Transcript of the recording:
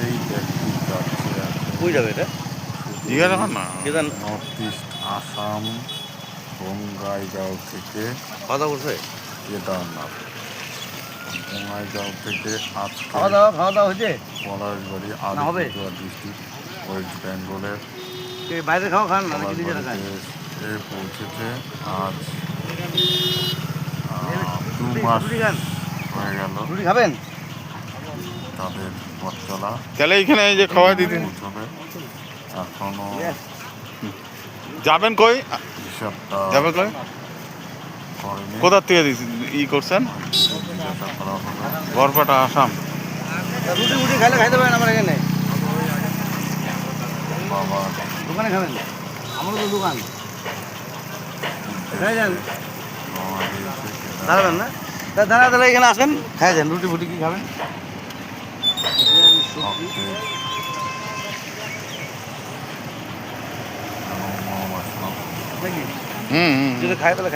এই ব্যক্তি যাচ্ছে কই যাবে এটা? জিজ্ঞাসা কর না। কেদার নর্থ ইস্ট আসাম বঙ্গাইগাঁও থেকে খাওয়া দাওয়া করছে? কেদারনাথ। বঙ্গাইগাঁও থেকে আজকে খাওয়া দাওয়া হয়েছে? পলাশবাড়ি না, হবে। আলিপুরদুয়ার ডিস্ট্রিক্ট ওয়েস্ট বেঙ্গলের বাইরে খান নাকি নিজেরা খান? পলাশবাড়িতে পৌঁছেছে। আজ 2 রুটি মাস খান? হয়ে গেল রুটি খাবেন? তাদের পথ চলা। তাহলে এইখানে এই যে খাওয়াই দিতে পৌঁছবে এখনো যাবেন কই? হিসাবটা যাবেন কই? করেনি। কোথার থেকে করছেন? জিজ্ঞাসা করা হলো। গড়পাটা আসাম। রুটি খাইতে পারেন আমার এখানে। বাবা দোকানে খাবেন? আমারও তো দোকান। খাই যান। রওনা দিয়েছে কেদারনাথ। দাঁড়াবেন না? তাহলে এখানে আসেন, খাই যান। রুটি ফুটি কি খাবেন? ভক্তের নমো আসলাম। নাকি হুম হুম যদি খাই তাহলে খাই।